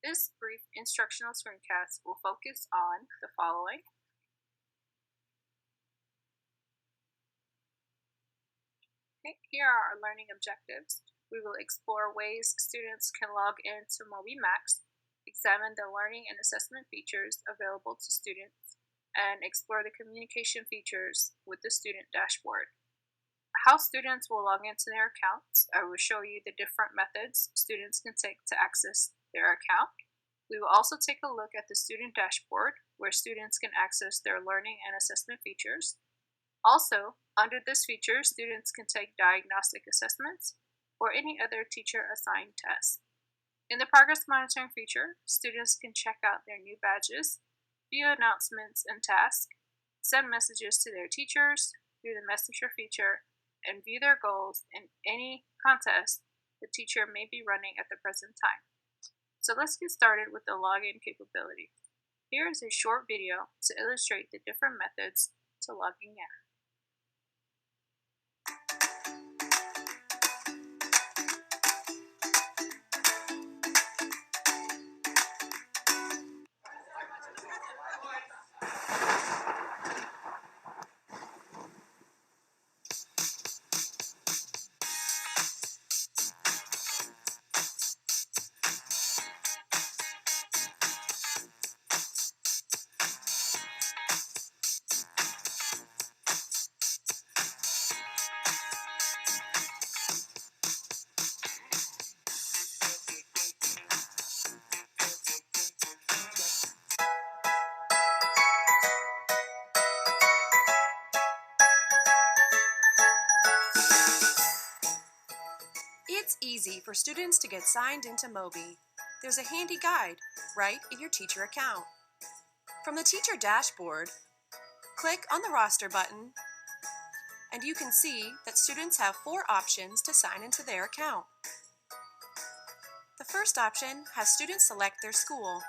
This brief instructional screencast will focus on the following. Okay, here are our learning objectives. We will explore ways students can log into Mobymax, examine the learning and assessment features available to students, and explore the communication features with the student dashboard. How students will log into their accounts. I will show you the different methods students can take to access their account. We will also take a look at the student dashboard, where students can access their learning and assessment features. Also, under this feature, students can take diagnostic assessments or any other teacher-assigned tests. In the progress monitoring feature, students can check out their new badges, view announcements and tasks, send messages to their teachers through the messenger feature, and view their goals in any contest the teacher may be running at the present time. So let's get started with the login capability. Here is a short video to illustrate the different methods to logging in. It's easy for students to get signed into Moby. There's a handy guide right in your teacher account. From the teacher dashboard, click on the roster button, and you can see that students have 4 options to sign into their account. The first option has students select their school.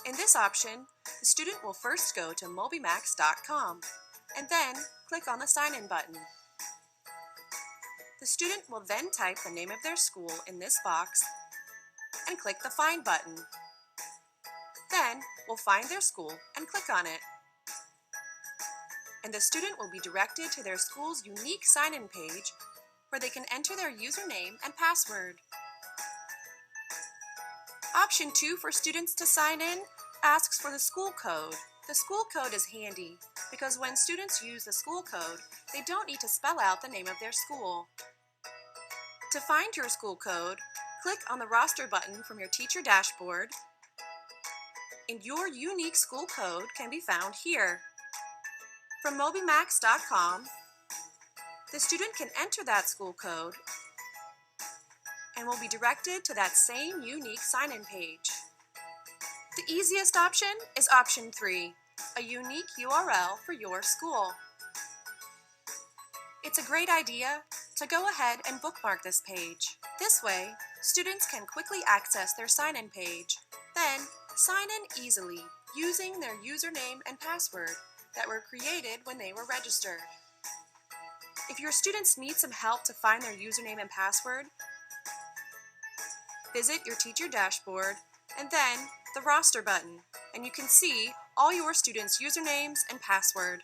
In this option, the student will first go to mobymax.com and then click on the sign-in button. The student will then type the name of their school in this box and click the Find button. Then we'll find their school and click on it. And the student will be directed to their school's unique sign-in page where they can enter their username and password. Option 2 for students to sign in asks for the school code. The school code is handy because when students use the school code, they don't need to spell out the name of their school. To find your school code, click on the roster button from your teacher dashboard, and your unique school code can be found here. From mobymax.com, the student can enter that school code and will be directed to that same unique sign-in page. The easiest option is option 3, a unique URL for your school. It's a great idea to go ahead and bookmark this page. This way, students can quickly access their sign-in page, then sign in easily using their username and password that were created when they were registered. If your students need some help to find their username and password, visit your teacher dashboard and then the roster button, and you can see all your students' usernames and password.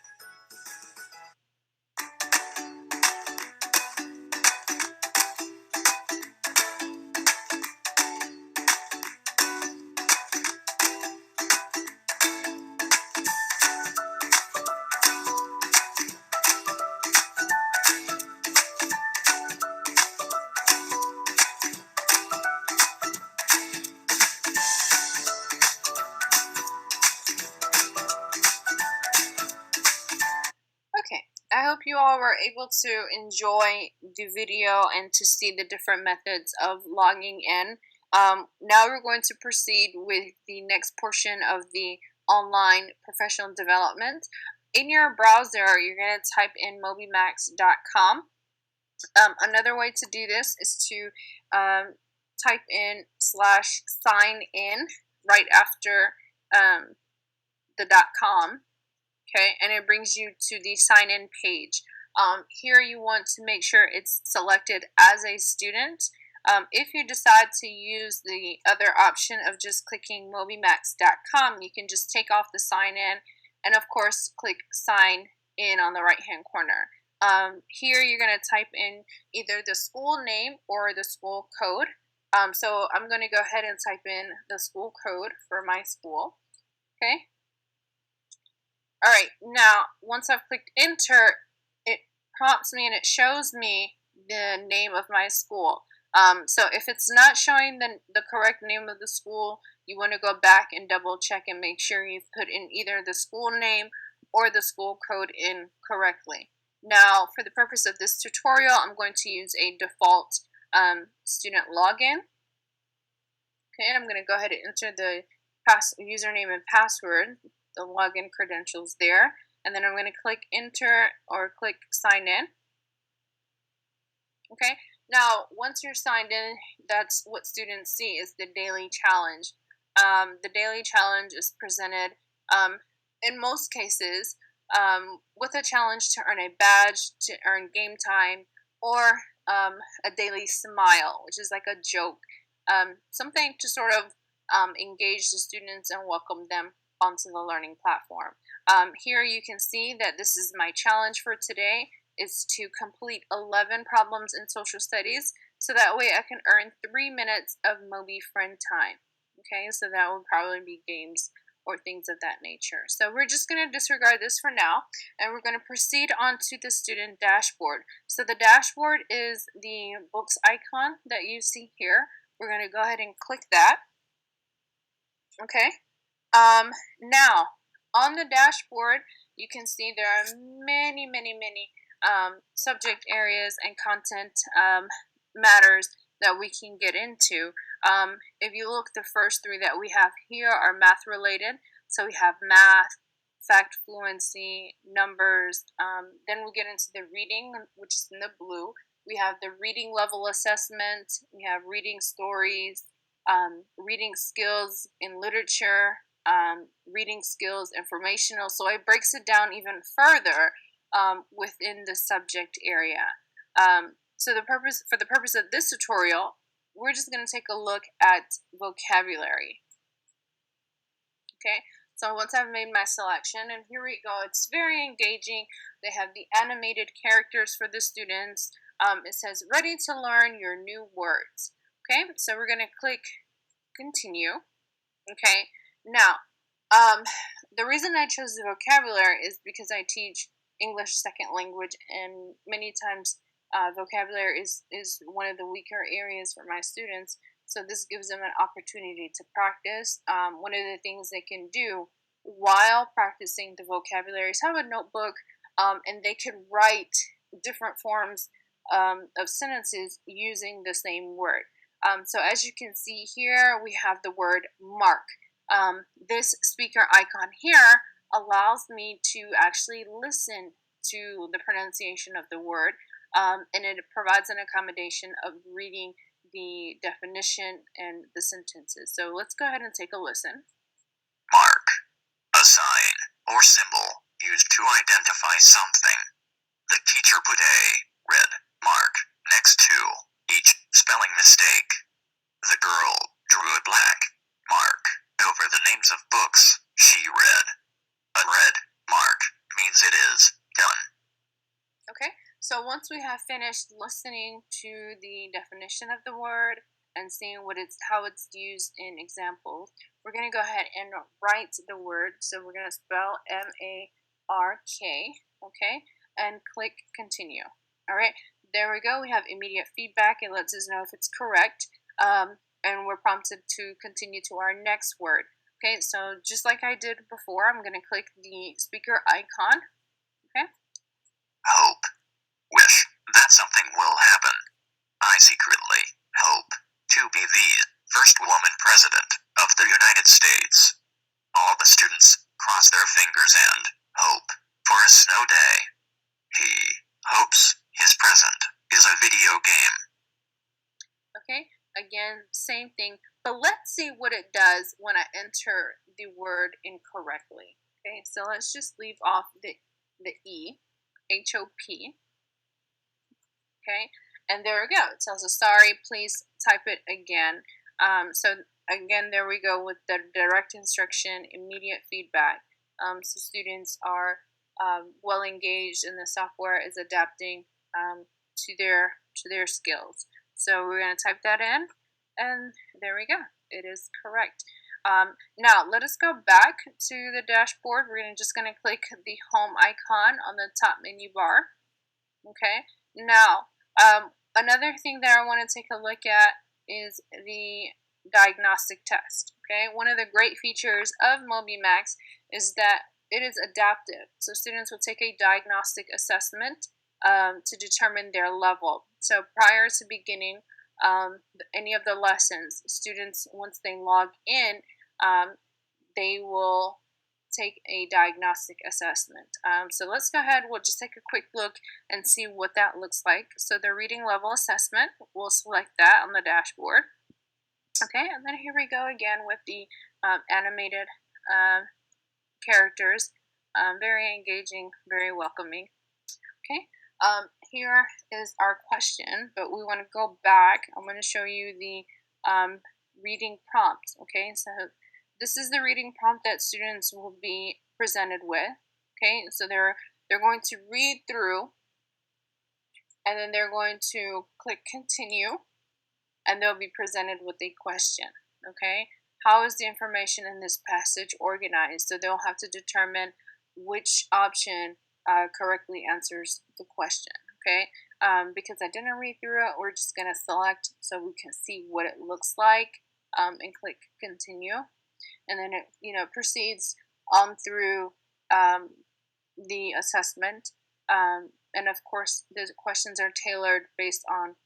Okay, I hope you all were able to enjoy the video and to see the different methods of logging in. Now we're going to proceed with the next portion of the online professional development. In your browser, you're going to type in mobymax.com. Another way to do this is to type in /sign-in right after the .com. Okay, and it brings you to the sign-in page. Here you want to make sure it's selected as a student. If you decide to use the other option of just clicking mobymax.com, you can just take off the sign in and of course click sign in on the right hand corner. Here you're going to type in either the school name or the school code. So I'm going to go ahead and type in the school code for my school. Okay. All right. Now, once I've clicked enter, it prompts me and it shows me the name of my school. So if it's not showing the correct name of the school, you want to go back and double check and make sure you've put in either the school name or the school code in correctly. Now, for the purpose of this tutorial, I'm going to use a default student login. Okay, and I'm going to go ahead and enter the username and password, the login credentials there, and then I'm going to click enter or click sign in. Okay, now once you're signed in, that's what students see is the daily challenge. The daily challenge is presented in most cases with a challenge to earn a badge, to earn game time, or a daily smile, which is like a joke, something to sort of engage the students and welcome them onto the learning platform. Here you can see that this is my challenge for today, is to complete 11 problems in social studies, so that way I can earn 3 minutes of Moby friend time. Okay, so that would probably be games or things of that nature. So we're just going to disregard this for now, and we're going to proceed on to the student dashboard. So the dashboard is the books icon that you see here. We're going to go ahead and click that. Okay. Now, on the dashboard, you can see there are many subject areas and content matters that we can get into. If you look, the first three that we have here are math related. So we have math, fact fluency, numbers. Then we get into the reading, which is in the blue. We have the reading level assessment. We have reading stories, reading skills in literature, reading skills informational. So it breaks it down even further within the subject area. So for the purpose of this tutorial, we're just going to take a look at vocabulary. Okay, so once I've made my selection, and here we go, it's very engaging. They have the animated characters for the students. It says, ready to learn your new words. Okay, so we're going to click continue. Okay, now, the reason I chose the vocabulary is because I teach English second language, and many times vocabulary is one of the weaker areas for my students. So this gives them an opportunity to practice. One of the things they can do while practicing the vocabulary is have a notebook, and they can write different forms of sentences using the same word. So as you can see here, we have the word mark. This speaker icon here allows me to actually listen to the pronunciation of the word, and it provides an accommodation of reading the definition and the sentences. So let's go ahead and take a listen. Mark, a sign or symbol used to identify something. The teacher put a red mark next to each spelling mistake. The girl drew a black mark over the names of books she read. A red mark means it is done. Okay, so once we have finished listening to the definition of the word and seeing how it's used in examples, we're going to go ahead and write the word. So we're going to spell M-A-R-K, okay, and click continue. All right, there we go. We have immediate feedback. It lets us know if it's correct, and we're prompted to continue to our next word. Okay, so just like I did before, I'm going to click the speaker icon. Okay. Hope. Wish that something will happen. I secretly hope to be the first woman president of the United States. All the students cross their fingers and hope for a snow day. He hopes his present is a video game. Okay, again, same thing, but let's see what it does when I enter the word incorrectly. Okay, so let's just leave off the E, H-O-P. Okay, And there we go. It tells us, sorry, please type it again. So again, there we go with the direct instruction, immediate feedback. So students are well engaged, and the software is adapting to their skills. So we're going to type that in, and there we go. It is correct. Now let us go back to the dashboard. We're just going to click the home icon on the top menu bar. Okay. Now another thing that I want to take a look at is the diagnostic test. Okay. One of the great features of Mobymax is that it is adaptive. So students will take a diagnostic assessment to determine their level. So prior to beginning any of the lessons, students, once they log in, they will take a diagnostic assessment. So let's go ahead, we'll just take a quick look and see what that looks like. So the reading level assessment, we'll select that on the dashboard. Okay, and then here we go again with the animated characters. Very engaging, very welcoming. Okay, here is our question, but we want to go back. I'm going to show you the reading prompt. Okay, so this is the reading prompt that students will be presented with. Okay, so they're going to read through, and then they're going to click continue, and they'll be presented with a question. Okay, how is the information in this passage organized? So they'll have to determine which option correctly answers the question. Okay, because I didn't read through it, we're just going to select so we can see what it looks like, and click continue. And then it proceeds on through the assessment, and of course the questions are tailored based on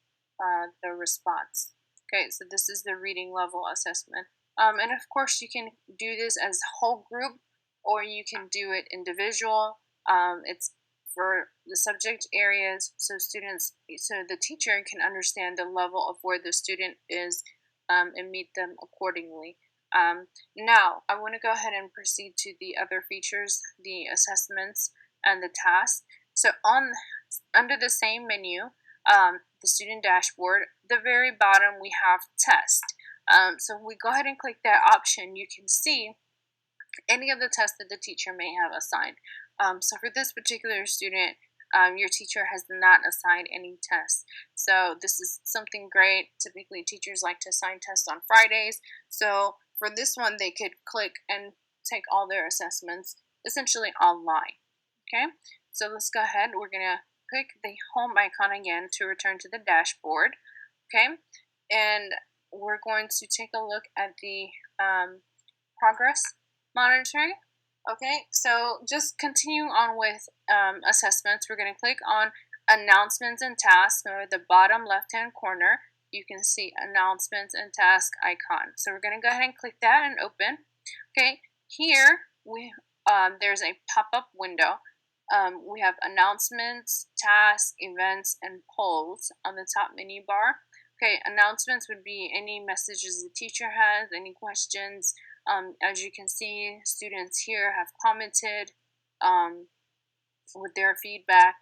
the response. Okay, so this is the reading level assessment, and of course you can do this as whole group, or you can do it individual. It's for the subject areas, so the teacher can understand the level of where the student is and meet them accordingly. Now I want to go ahead and proceed to the other features, the assessments and the tasks. So under the same menu, the student dashboard, the very bottom we have test. So if we go ahead and click that option, you can see any of the tests that the teacher may have assigned. So for this particular student, your teacher has not assigned any tests. So this is something great. Typically teachers like to assign tests on Fridays. So for this one, they could click and take all their assessments essentially online. Okay, so let's go ahead. We're going to click the home icon again to return to the dashboard. Okay, and we're going to take a look at the progress monitoring. Okay, so just continuing on with assessments, we're going to click on announcements and tasks. So at the bottom left hand corner, you can see announcements and task icon. So we're going to go ahead and click that and open. Okay, here there's a pop-up window. We have announcements, tasks, events, and polls on the top menu bar. Okay, announcements would be any messages the teacher has, any questions. As you can see, students here have commented with their feedback.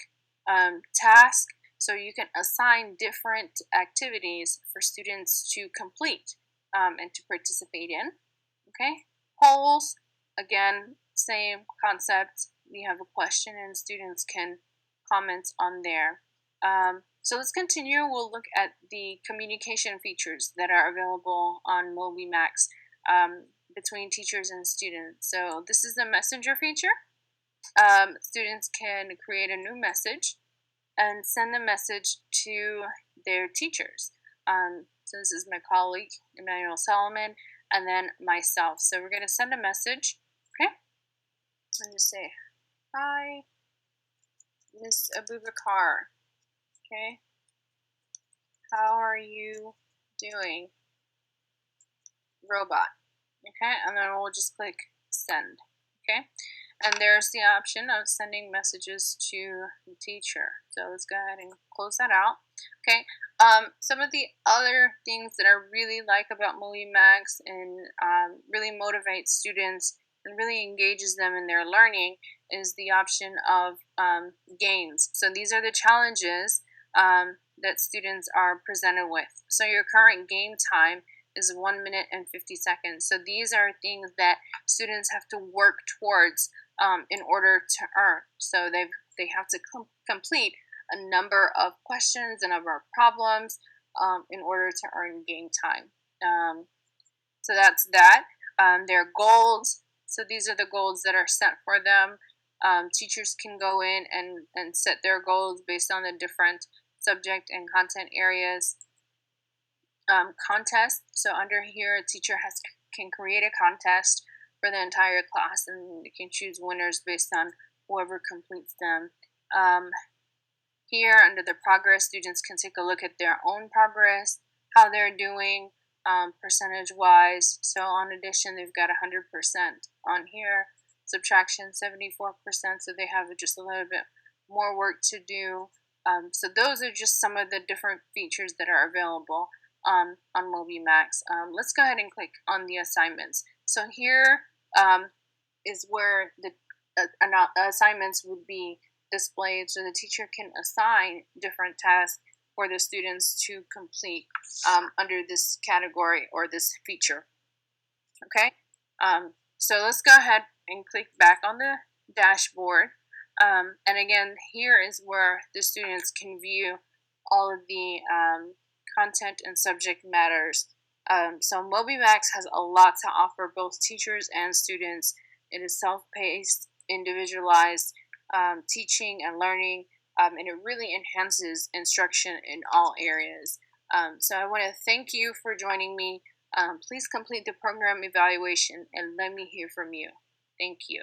Task, so you can assign different activities for students to complete and to participate in. Okay, polls, again, same concept. We have a question and students can comment on there. So let's continue. We'll look at the communication features that are available on Mobymax between teachers and students. So this is the messenger feature. Students can create a new message and send the message to their teachers. So this is my colleague, Emmanuel Solomon, and then myself. So we're going to send a message. Okay, I'm going to say, hi, Miss Abubakar. Okay, how are you doing, robot? Okay, and then we'll just click send. Okay, and there's the option of sending messages to the teacher. So let's go ahead and close that out. Okay, some of the other things that I really like about Mobymax and really motivates students and really engages them in their learning is the option of games. So these are the challenges that students are presented with. So your current game time is 1 minute and 50 seconds. So these are things that students have to work towards in order to earn. So they have to complete a number of questions, a number of problems in order to earn game time. So that's that. Their goals. So these are the goals that are set for them. Teachers can go in and set their goals based on the different subject and content areas. Contest. So under here, a teacher can create a contest for the entire class, and they can choose winners based on whoever completes them. Here, under the progress, students can take a look at their own progress, how they're doing percentage-wise. So on addition, they've got 100% on here. Subtraction, 74%, so they have just a little bit more work to do. So those are just some of the different features that are available on Mobymax. Let's go ahead and click on the assignments. So here is where the assignments would be displayed, so the teacher can assign different tasks for the students to complete under this category or this feature. Okay, so let's go ahead and click back on the dashboard. And again, here is where the students can view all of the content and subject matters. So Mobymax has a lot to offer both teachers and students. It is self-paced, individualized teaching and learning, and it really enhances instruction in all areas. So I want to thank you for joining me. Please complete the program evaluation and let me hear from you. Thank you.